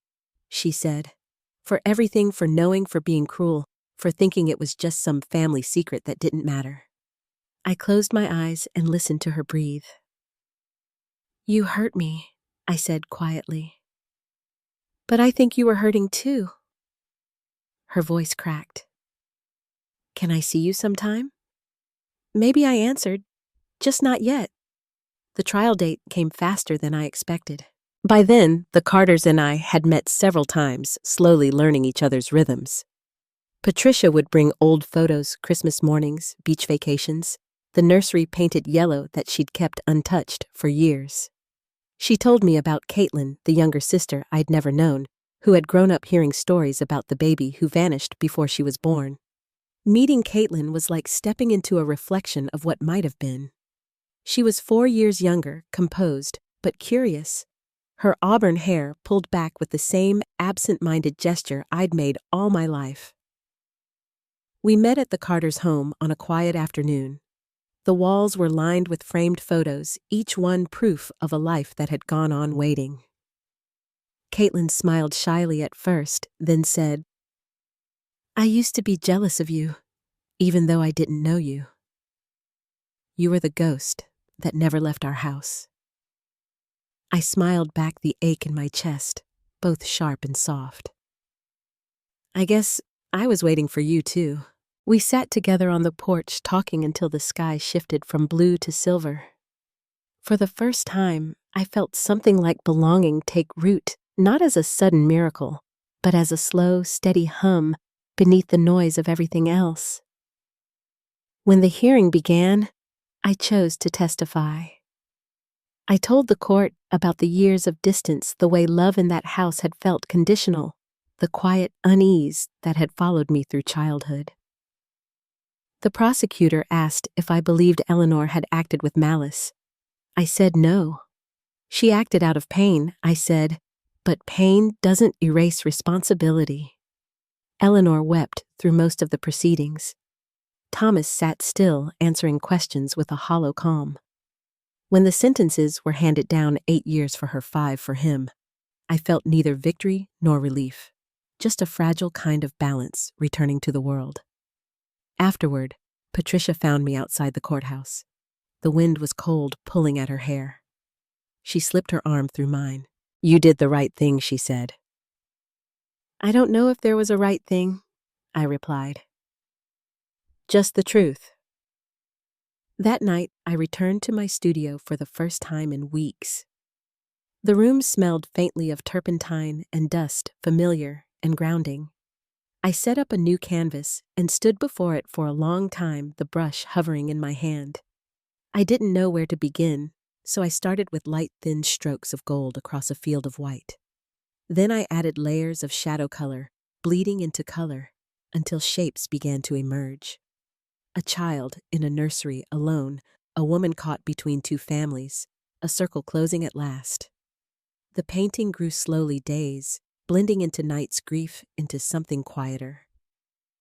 she said, "for everything, for knowing, for being cruel, for thinking it was just some family secret that didn't matter." I closed my eyes and listened to her breathe. "You hurt me," I said quietly. "But I think you were hurting too." Her voice cracked. "Can I see you sometime?" Maybe I answered, "Just not yet." The trial date came faster than I expected. By then, the Carters and I had met several times, slowly learning each other's rhythms. Patricia would bring old photos, Christmas mornings, beach vacations, the nursery painted yellow that she'd kept untouched for years. She told me about Caitlin, the younger sister I'd never known, who had grown up hearing stories about the baby who vanished before she was born. Meeting Caitlin was like stepping into a reflection of what might have been. She was 4 years younger, composed, but curious. Her auburn hair pulled back with the same absent-minded gesture I'd made all my life. We met at the Carters' home on a quiet afternoon. The walls were lined with framed photos, each one proof of a life that had gone on waiting. Caitlin smiled shyly at first, then said, "I used to be jealous of you, even though I didn't know you. You were the ghost that never left our house." I smiled back, the ache in my chest, both sharp and soft. "I guess I was waiting for you too." We sat together on the porch, talking until the sky shifted from blue to silver. For the first time, I felt something like belonging take root, not as a sudden miracle, but as a slow, steady hum beneath the noise of everything else. When the hearing began, I chose to testify. I told the court about the years of distance, the way love in that house had felt conditional, the quiet unease that had followed me through childhood. The prosecutor asked if I believed Eleanor had acted with malice. I said no. She acted out of pain, I said, but pain doesn't erase responsibility. Eleanor wept through most of the proceedings. Thomas sat still, answering questions with a hollow calm. When the sentences were handed down, 8 years for her, 5 for him, I felt neither victory nor relief, just a fragile kind of balance returning to the world. Afterward, Patricia found me outside the courthouse. The wind was cold, pulling at her hair. She slipped her arm through mine. "You did the right thing," she said. "I don't know if there was a right thing," I replied. "Just the truth." That night, I returned to my studio for the first time in weeks. The room smelled faintly of turpentine and dust, familiar and grounding. I set up a new canvas and stood before it for a long time, the brush hovering in my hand. I didn't know where to begin, so I started with light, thin strokes of gold across a field of white. Then I added layers of shadow color, bleeding into color, until shapes began to emerge. A child in a nursery, alone, a woman caught between two families, a circle closing at last. The painting grew slowly, days, blending into night's grief, into something quieter.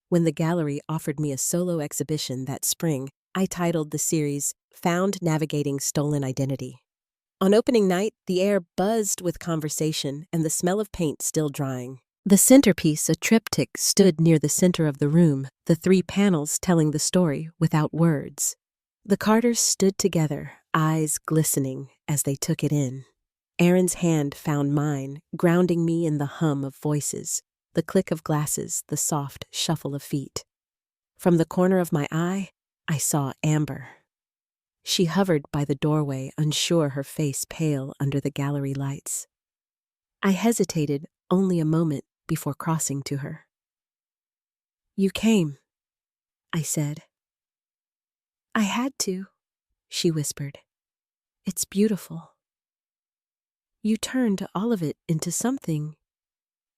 When the gallery offered me a solo exhibition that spring, I titled the series "Found Navigating Stolen Identity." On opening night, the air buzzed with conversation and the smell of paint still drying. The centerpiece, a triptych, stood near the center of the room, the 3 panels telling the story without words. The Carters stood together, eyes glistening as they took it in. Aaron's hand found mine, grounding me in the hum of voices, the click of glasses, the soft shuffle of feet. From the corner of my eye, I saw Amber. She hovered by the doorway, unsure, her face pale under the gallery lights. I hesitated only a moment before crossing to her. "You came," I said. "I had to," she whispered. "It's beautiful. You turned all of it into something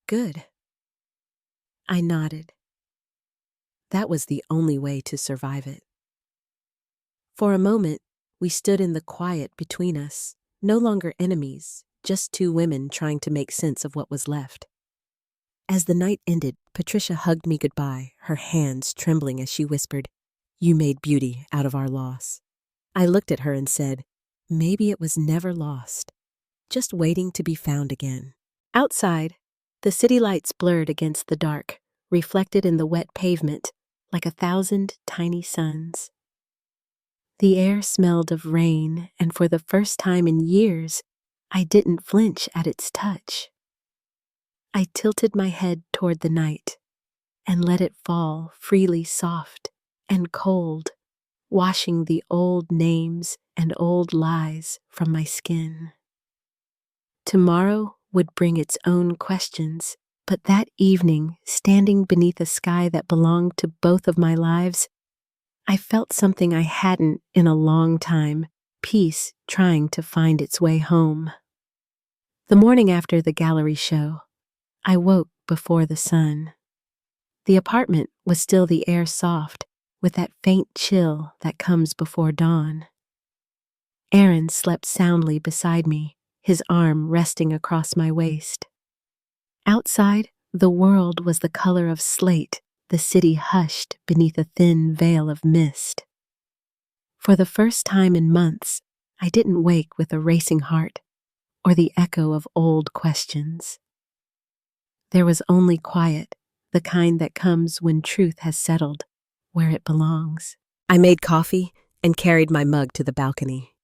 good." I nodded. That was the only way to survive it. For a moment, we stood in the quiet between us, no longer enemies, just 2 women trying to make sense of what was left. As the night ended, Patricia hugged me goodbye, her hands trembling as she whispered, "You made beauty out of our loss." I looked at her and said, "Maybe it was never lost, just waiting to be found again." Outside, the city lights blurred against the dark, reflected in the wet pavement like 1,000 tiny suns. The air smelled of rain, and for the first time in years, I didn't flinch at its touch. I tilted my head toward the night and let it fall freely, soft and cold, washing the old names and old lies from my skin. Tomorrow would bring its own questions, but that evening, standing beneath a sky that belonged to both of my lives, I felt something I hadn't in a long time, peace trying to find its way home. The morning after the gallery show, I woke before the sun. The apartment was still, the air soft, with that faint chill that comes before dawn. Aaron slept soundly beside me, his arm resting across my waist. Outside, the world was the color of slate, the city hushed beneath a thin veil of mist. For the first time in months, I didn't wake with a racing heart or the echo of old questions. There was only quiet, the kind that comes when truth has settled where it belongs. I made coffee and carried my mug to the balcony.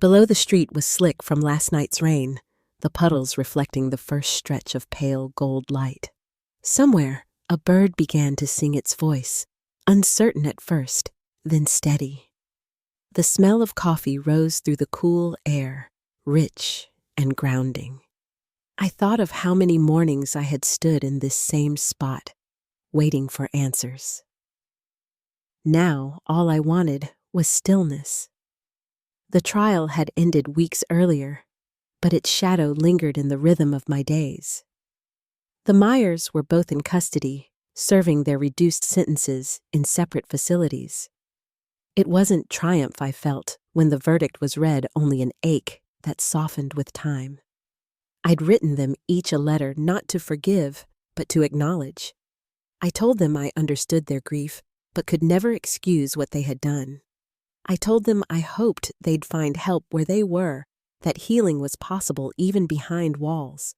Below the street was slick from last night's rain, the puddles reflecting the first stretch of pale gold light. Somewhere, a bird began to sing its voice, uncertain at first, then steady. The smell of coffee rose through the cool air, rich and grounding. I thought of how many mornings I had stood in this same spot, waiting for answers. Now, all I wanted was stillness. The trial had ended weeks earlier, but its shadow lingered in the rhythm of my days. The Myers were both in custody, serving their reduced sentences in separate facilities. It wasn't triumph I felt when the verdict was read, only an ache that softened with time. I'd written them each a letter not to forgive, but to acknowledge. I told them I understood their grief, but could never excuse what they had done. I told them I hoped they'd find help where they were, that healing was possible even behind walls.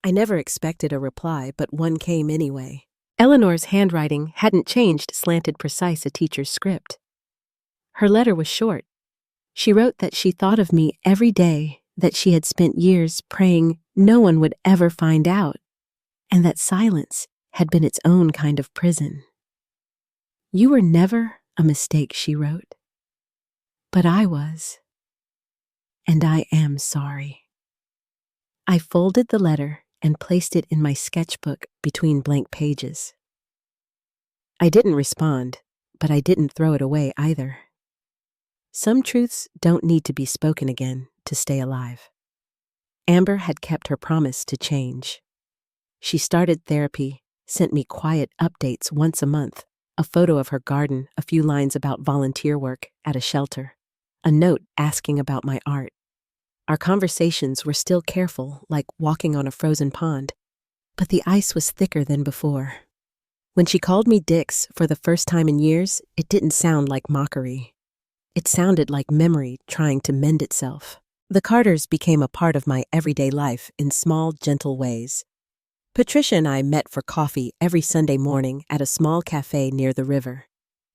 I never expected a reply, but one came anyway. Eleanor's handwriting hadn't changed, slanted precise a teacher's script. Her letter was short. She wrote that she thought of me every day, that she had spent years praying no one would ever find out, and that silence had been its own kind of prison. "You were never a mistake," she wrote. "But I was. And I am sorry." I folded the letter and placed it in my sketchbook between blank pages. I didn't respond, but I didn't throw it away either. Some truths don't need to be spoken again to stay alive. Amber had kept her promise to change. She started therapy, sent me quiet updates once a month, a photo of her garden, a few lines about volunteer work at a shelter, a note asking about my art. Our conversations were still careful, like walking on a frozen pond, but the ice was thicker than before. When she called me Dix for the first time in years, it didn't sound like mockery. It sounded like memory trying to mend itself. The Carters became a part of my everyday life in small, gentle ways. Patricia and I met for coffee every Sunday morning at a small cafe near the river.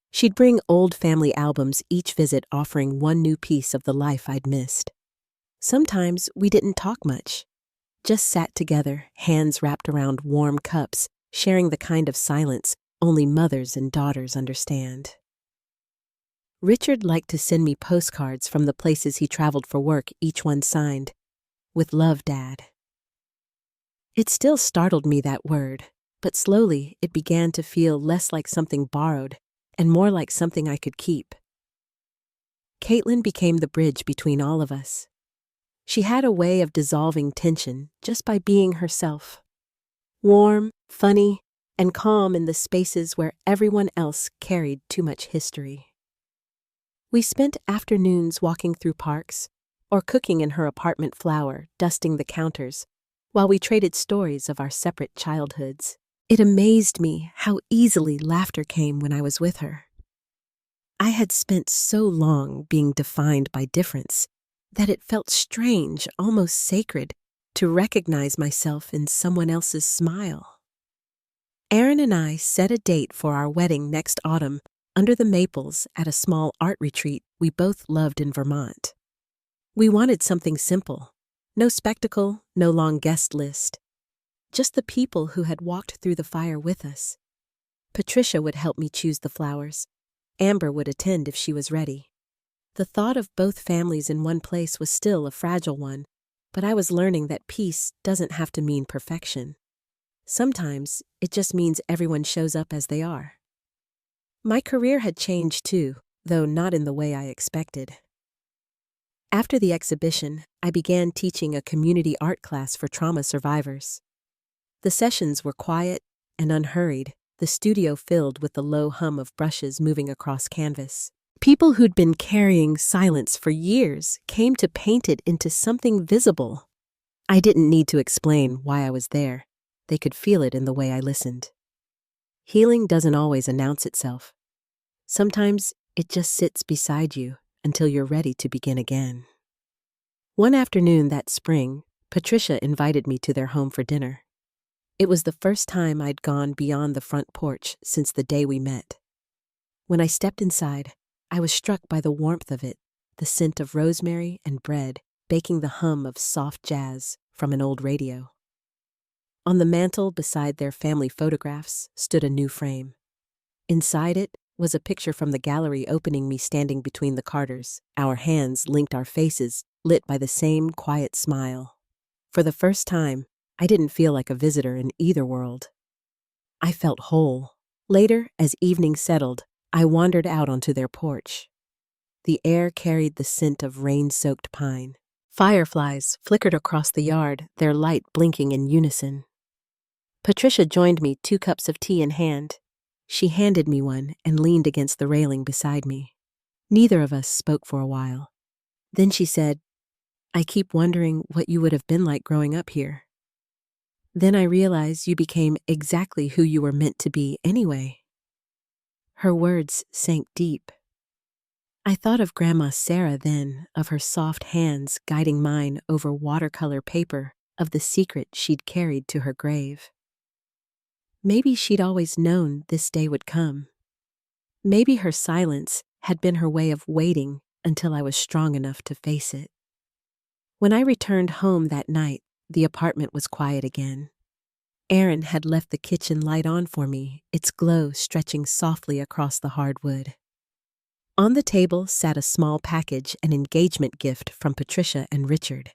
She'd bring old family albums each visit, offering one new piece of the life I'd missed. Sometimes we didn't talk much, just sat together, hands wrapped around warm cups, sharing the kind of silence only mothers and daughters understand. Richard liked to send me postcards from the places he traveled for work, each one signed, "With love, Dad." It still startled me, that word, but slowly it began to feel less like something borrowed and more like something I could keep. Caitlin became the bridge between all of us. She had a way of dissolving tension just by being herself. Warm, funny, and calm in the spaces where everyone else carried too much history. We spent afternoons walking through parks or cooking in her apartment flower, dusting the counters, while we traded stories of our separate childhoods. It amazed me how easily laughter came when I was with her. I had spent so long being defined by difference that it felt strange, almost sacred, to recognize myself in someone else's smile. Aaron and I set a date for our wedding next autumn under the maples at a small art retreat we both loved in Vermont. We wanted something simple, no spectacle, no long guest list, just the people who had walked through the fire with us. Patricia would help me choose the flowers. Amber would attend if she was ready. The thought of both families in one place was still a fragile one, but I was learning that peace doesn't have to mean perfection. Sometimes it just means everyone shows up as they are. My career had changed too, though not in the way I expected. After the exhibition, I began teaching a community art class for trauma survivors. The sessions were quiet and unhurried, the studio filled with the low hum of brushes moving across canvas. People who'd been carrying silence for years came to paint it into something visible. I didn't need to explain why I was there. They could feel it in the way I listened. Healing doesn't always announce itself. Sometimes It just sits beside you until you're ready to begin again. One afternoon that spring, Patricia invited me to their home for dinner. It was the first time I'd gone beyond the front porch since the day we met. When I stepped inside, I was struck by the warmth of it, the scent of rosemary and bread baking the hum of soft jazz from an old radio. On the mantel beside their family photographs stood a new frame. Inside it was a picture from the gallery opening me standing between the Carters, our hands linked, our faces lit by the same quiet smile. For the first time, I didn't feel like a visitor in either world. I felt whole. Later, as evening settled, I wandered out onto their porch. The air carried the scent of rain-soaked pine. Fireflies flickered across the yard, their light blinking in unison. Patricia joined me, 2 cups of tea in hand. She handed me one and leaned against the railing beside me. Neither of us spoke for a while. Then she said, "I keep wondering what you would have been like growing up here. Then I realize you became exactly who you were meant to be anyway." Her words sank deep. I thought of Grandma Sarah then, of her soft hands guiding mine over watercolor paper, of the secret she'd carried to her grave. Maybe she'd always known this day would come. Maybe her silence had been her way of waiting until I was strong enough to face it. When I returned home that night, the apartment was quiet again. Aaron had left the kitchen light on for me, its glow stretching softly across the hardwood. On the table sat a small package, an engagement gift from Patricia and Richard.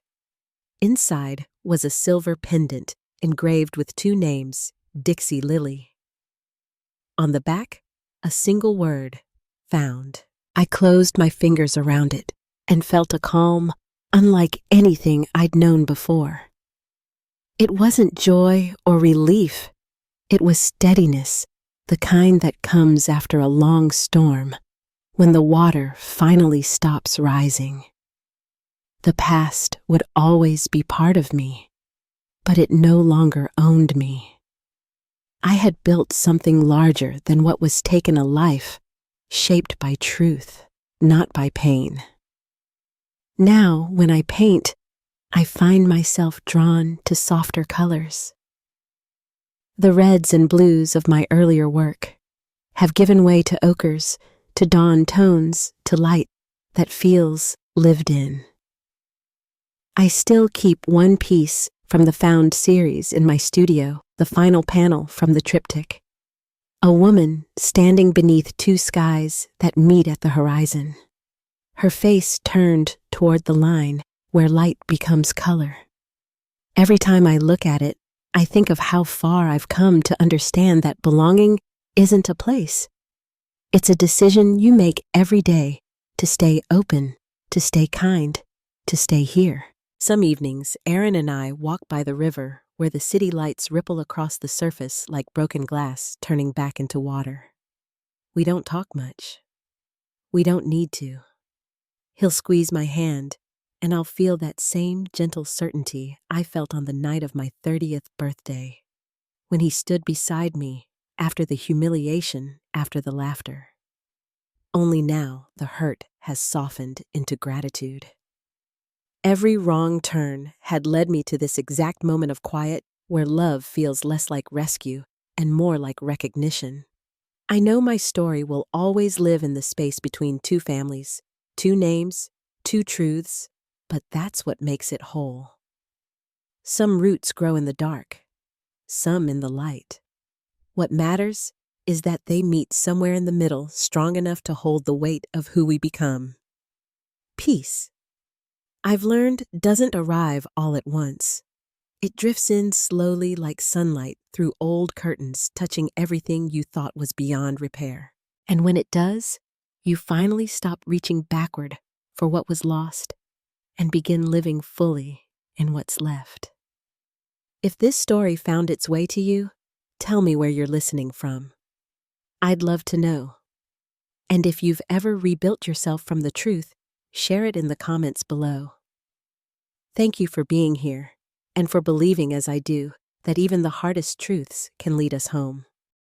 Inside was a silver pendant engraved with 2 names, Dixie Lily. On the back, a single word, found. I closed my fingers around it and felt a calm, unlike anything I'd known before. It wasn't joy or relief. It was steadiness, the kind that comes after a long storm, when the water finally stops rising. The past would always be part of me, but it no longer owned me. I had built something larger than what was taken a life, shaped by truth, not by pain. Now, when I paint, I find myself drawn to softer colors. The reds and blues of my earlier work have given way to ochres, to dawn tones, to light that feels lived in. I still keep one piece from the Found series in my studio, the final panel from the triptych. A woman standing beneath 2 skies that meet at the horizon. Her face turned toward the line where light becomes color. Every time I look at it, I think of how far I've come to understand that belonging isn't a place. It's a decision you make every day to stay open, to stay kind, to stay here. Some evenings, Aaron and I walk by the river where the city lights ripple across the surface like broken glass turning back into water. We don't talk much. We don't need to. He'll squeeze my hand, and I'll feel that same gentle certainty I felt on the night of my 30th birthday, when he stood beside me after the humiliation, after the laughter. Only now the hurt has softened into gratitude. Every wrong turn had led me to this exact moment of quiet where love feels less like rescue and more like recognition. I know my story will always live in the space between 2 families, 2 names, 2 truths, but that's what makes it whole. Some roots grow in the dark, some in the light. What matters is that they meet somewhere in the middle, strong enough to hold the weight of who we become. Peace, I've learned, doesn't arrive all at once. It drifts in slowly like sunlight through old curtains, touching everything you thought was beyond repair. And when it does, you finally stop reaching backward for what was lost and begin living fully in what's left. If this story found its way to you, tell me where you're listening from. I'd love to know. And if you've ever rebuilt yourself from the truth, share it in the comments below. Thank you for being here and for believing as I do that even the hardest truths can lead us home.